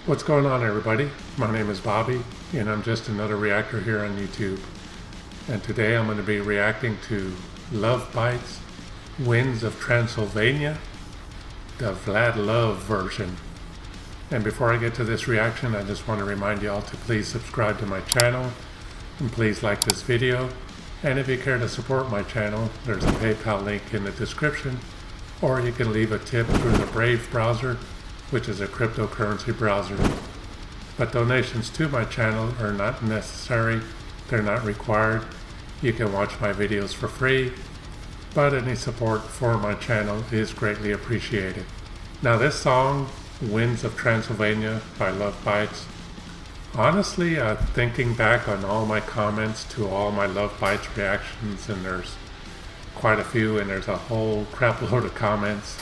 What's going on, everybody? My name is Bobby, and I'm just another reactor here on YouTube. And today I'm going to be reacting to Lovebites, Winds of Transylvania, the VLADLOVE version. And before I get to this reaction, I just want to remind you all to please subscribe to my channel, and please like this video. And if you care to support my channel, there's a PayPal link in the description, or you can leave a tip through the Brave browser, which is a cryptocurrency browser. But donations to my channel are not necessary, they're not required. You can watch my videos for free, but any support for my channel is greatly appreciated. Now this song, Winds of Transylvania by Lovebites, honestly, thinking back on all my comments to all my Lovebites reactions, and there's quite a few, and there's a whole crap load of comments.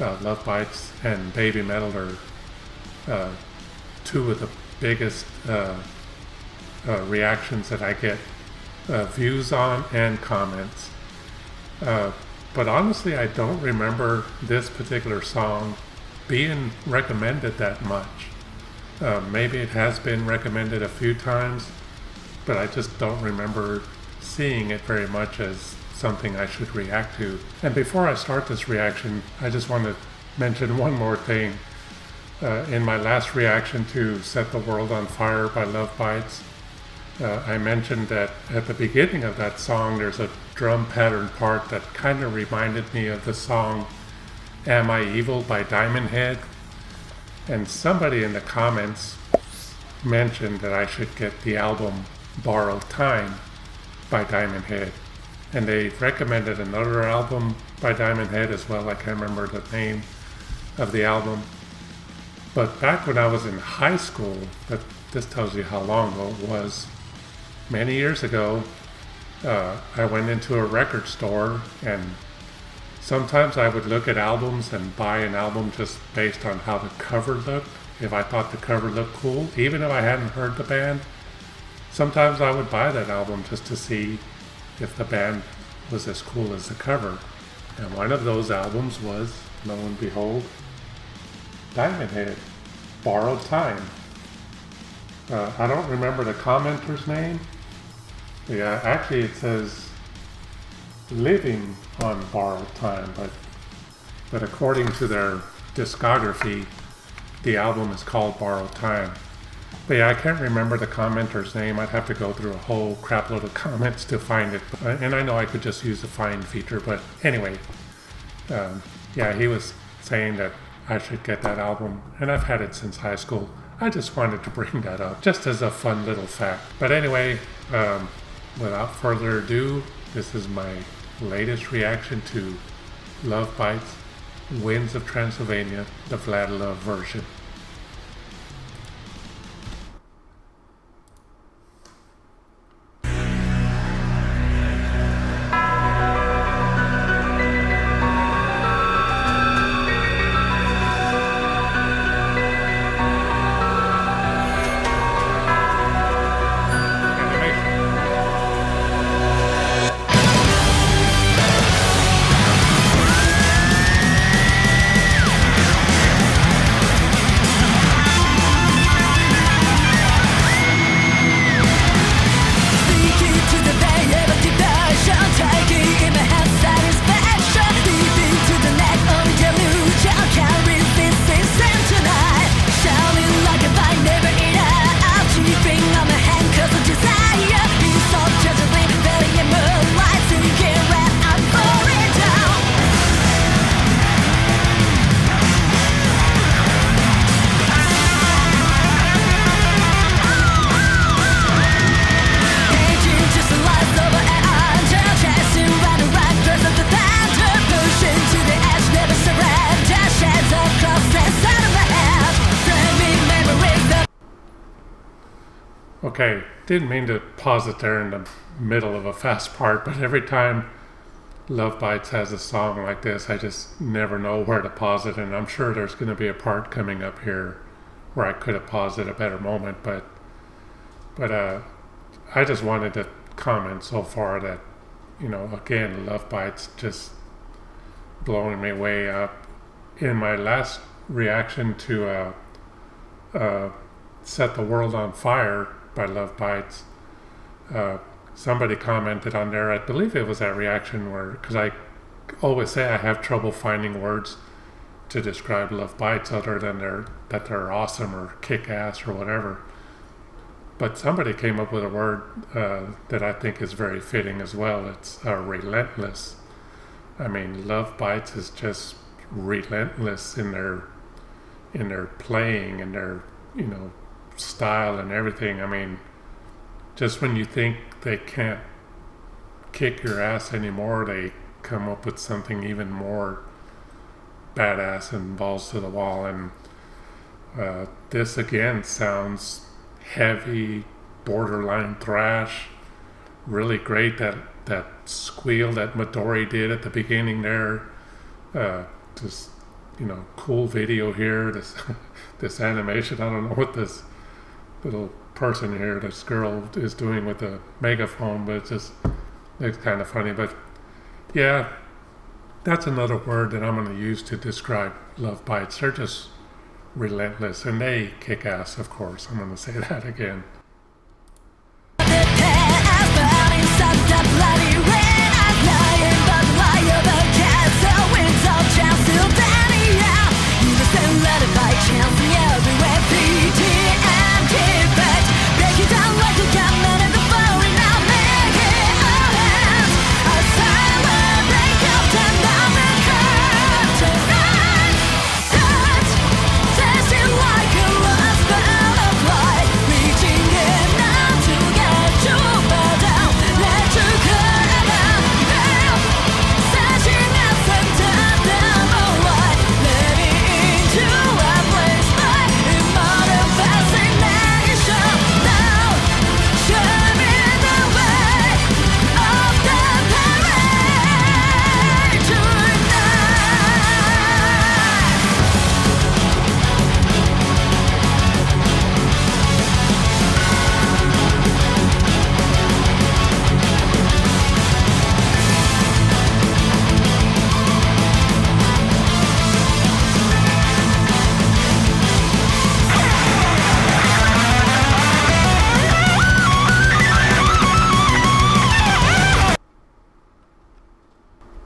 Lovebites and Baby Metal are two of the biggest reactions that I get views on and comments. But honestly, I don't remember this particular song being recommended that much. Maybe it has been recommended a few times, but I just don't remember seeing it very much as something I should react to. And before I start this reaction, I just want to mention one more thing. In my last reaction to Set the World on Fire by Lovebites, I mentioned that at the beginning of that song there's a drum pattern part that kind of reminded me of the song Am I Evil by Diamond Head, and somebody in the comments mentioned that I should get the album Borrowed Time by Diamond Head. And they recommended another album by Diamond Head as well. I can't remember the name of the album. But back when I was in high school, this tells you how long ago it was, many years ago, I went into a record store, and sometimes I would look at albums and buy an album just based on how the cover looked. If I thought the cover looked cool, even if I hadn't heard the band, sometimes I would buy that album just to see if the band was as cool as the cover. And one of those albums was, lo and behold, Diamond Head, Borrowed Time. I don't remember the commenter's name. Yeah, actually it says Living on Borrowed Time, but according to their discography, the album is called Borrowed Time. But yeah, I can't remember the commenter's name. I'd have to go through a whole crapload of comments to find it. And I know I could just use the find feature, but anyway, yeah, he was saying that I should get that album, and I've had it since high school. I just wanted to bring that up, just as a fun little fact. But anyway, without further ado, this is my latest reaction to Lovebites, Winds of Transylvania, the VLADLOVE version. Okay, didn't mean to pause it there in the middle of a fast part, but every time Lovebites has a song like this, I just never know where to pause it, and I'm sure there's going to be a part coming up here where I could have paused at a better moment, but I just wanted to comment so far that, you know, again, Lovebites just blowing me way up. In my last reaction to Set the World on Fire by Lovebites. Somebody commented on there, I believe it was that reaction where, because I always say I have trouble finding words to describe Lovebites other than that they're awesome or kick-ass or whatever. But somebody came up with a word that I think is very fitting as well. It's relentless. I mean, Lovebites is just relentless in their playing and their, you know, style and everything. I mean, just when you think they can't kick your ass anymore, they come up with something even more badass and balls to the wall. And this again sounds heavy, borderline thrash, really great. That squeal that Midori did at the beginning there, just, you know, cool video here. This this animation, I don't know what this little person here, this girl is doing with the megaphone, but it's kind of funny. But yeah, that's another word that I'm going to use to describe Lovebites. They're just relentless, and they kick ass, of course. I'm going to say that again.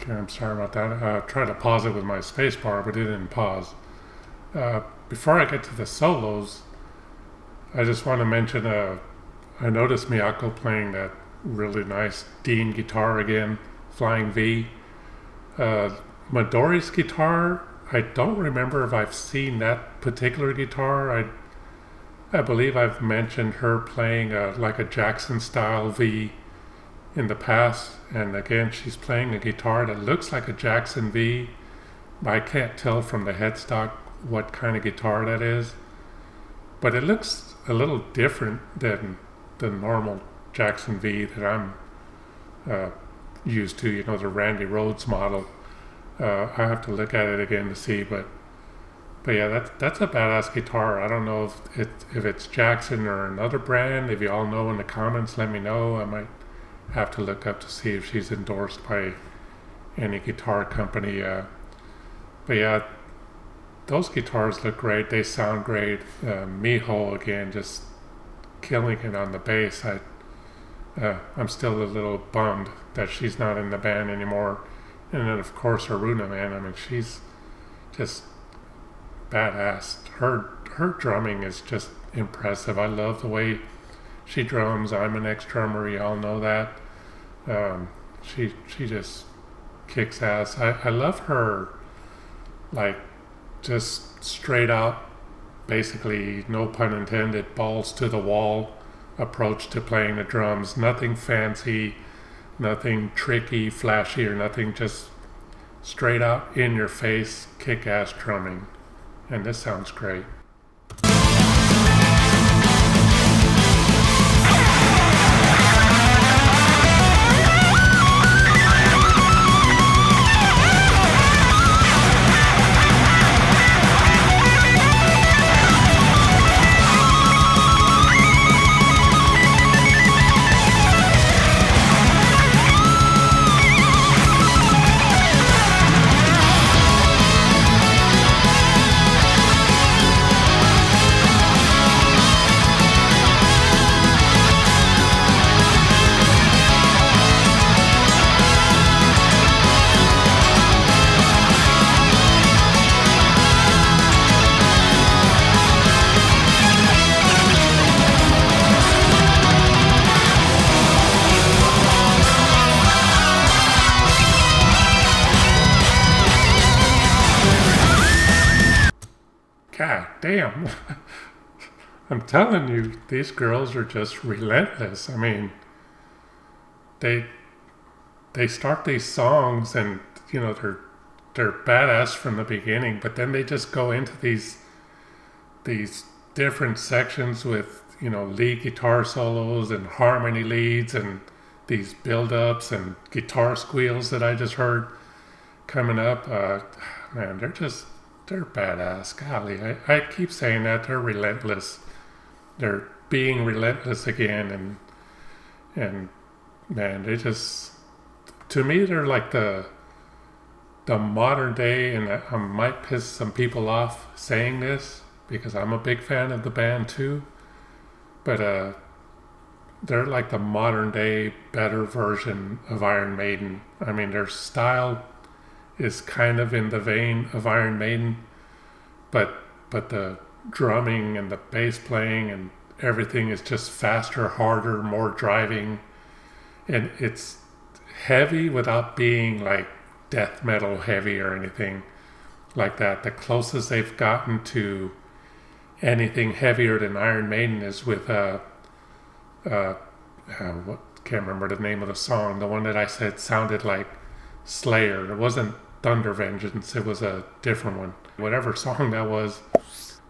I'm sorry about that. I tried to pause it with my space bar, but it didn't pause. Before I get to the solos, I just want to mention I noticed Miyako playing that really nice Dean guitar again, Flying V. Midori's guitar, I don't remember if I've seen that particular guitar. I believe I've mentioned her playing like a Jackson style V in the past, and again she's playing a guitar that looks like a Jackson V, but I can't tell from the headstock what kind of guitar that is, but it looks a little different than the normal Jackson V that I'm used to, you know, the Randy Rhoads model. I have to look at it again to see, but yeah, that's a badass guitar. I don't know if it's Jackson or another brand. If you all know in the comments, let me know. I might have to look up to see if she's endorsed by any guitar company. But yeah, those guitars look great. They sound great. Miho again, just killing it on the bass. I'm still a little bummed that she's not in the band anymore. And then of course Aruna, man. I mean, she's just badass. Her drumming is just impressive. I love the way she drums. I'm an ex-drummer, you all know that. She just kicks ass. I love her, like, just straight out, basically, no pun intended, balls to the wall approach to playing the drums. Nothing fancy, nothing tricky, flashy, or nothing, just straight out, in your face, kick-ass drumming. And this sounds great. God damn. I'm telling you, these girls are just relentless. I mean, they start these songs and, you know, they're badass from the beginning, but then they just go into these different sections with, you know, lead guitar solos and harmony leads and these build-ups and guitar squeals that I just heard coming up. Man, they're badass. Golly, I keep saying that. They're relentless. They're being relentless again, and man, they just, to me, they're like the modern day, and I might piss some people off saying this because I'm a big fan of the band too, but they're like the modern day better version of Iron Maiden. I mean, their style is kind of in the vein of Iron Maiden, but the drumming and the bass playing and everything is just faster, harder, more driving, and it's heavy without being like death metal heavy or anything like that. The closest they've gotten to anything heavier than Iron Maiden is with can't remember the name of the song. The one that I said sounded like Slayer. It wasn't Thunder Vengeance. It was a different one. Whatever song that was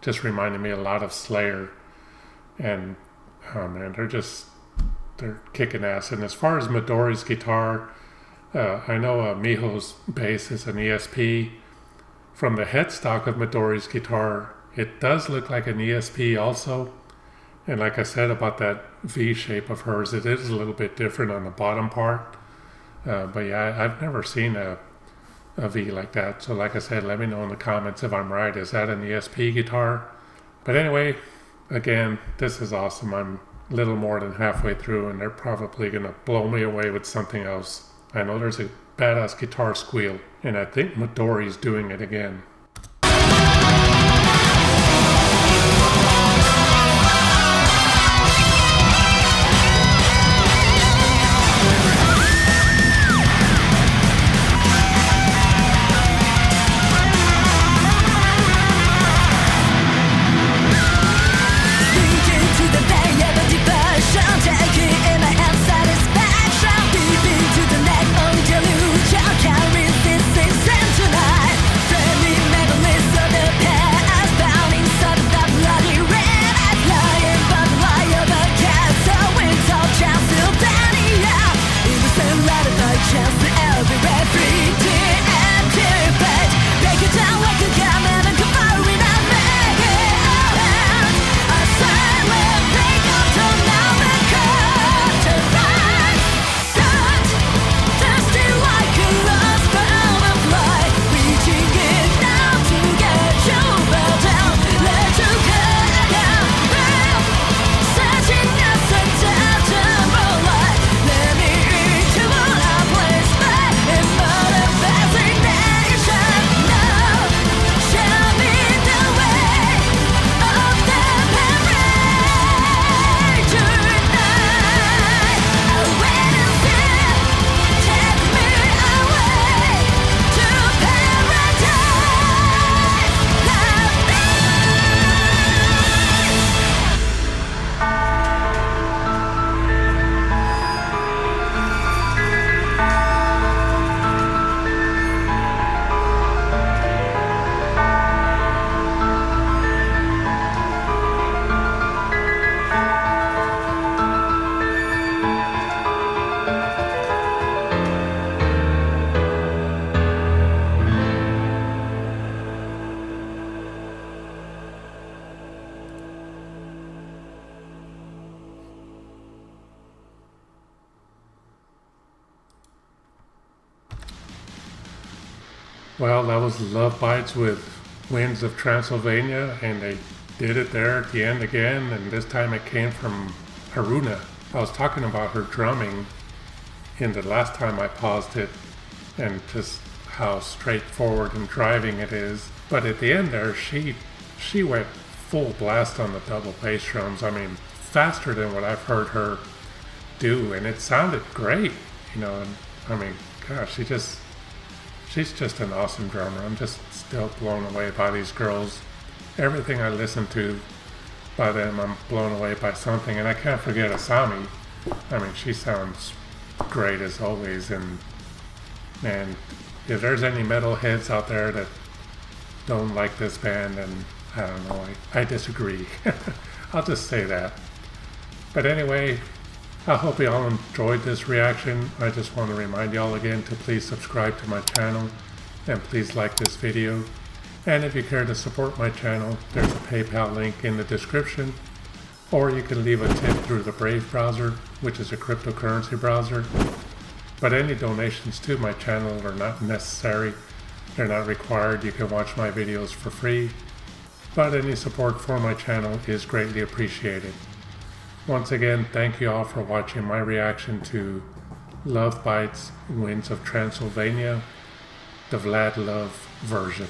just reminded me a lot of Slayer. And oh man, they're kicking ass. And as far as Midori's guitar, I know Miho's bass is an ESP. From the headstock of Midori's guitar, it does look like an ESP also. And like I said about that V shape of hers, it is a little bit different on the bottom part. But yeah, I've never seen a V like that. So like I said, let me know in the comments if I'm right. Is that an ESP guitar? But anyway, again, this is awesome. I'm a little more than halfway through, and they're probably going to blow me away with something else. I know there's a badass guitar squeal, and I think Midori's doing it again. Well, that was Lovebites with Winds of Transylvania, and they did it there at the end again, and this time it came from Haruna. I was talking about her drumming in the last time I paused it, and just how straightforward and driving it is. But at the end there, she went full blast on the double bass drums. I mean, faster than what I've heard her do, and it sounded great, you know. And I mean, gosh, she's just an awesome drummer. I'm just still blown away by these girls. everything I listen to by them, I'm blown away by something. And I can't forget Asami. I mean, she sounds great as always. And if there's any metalheads out there that don't like this band, then I don't know, I disagree. I'll just say that. But anyway, I hope you all enjoyed this reaction. I just want to remind y'all again to please subscribe to my channel and please like this video. And if you care to support my channel, there's a PayPal link in the description, or you can leave a tip through the Brave browser, which is a cryptocurrency browser. But any donations to my channel are not necessary. They're not required. You can watch my videos for free, but any support for my channel is greatly appreciated. Once again, thank you all for watching my reaction to Lovebites, Winds of Transylvania, the VLADLOVE version.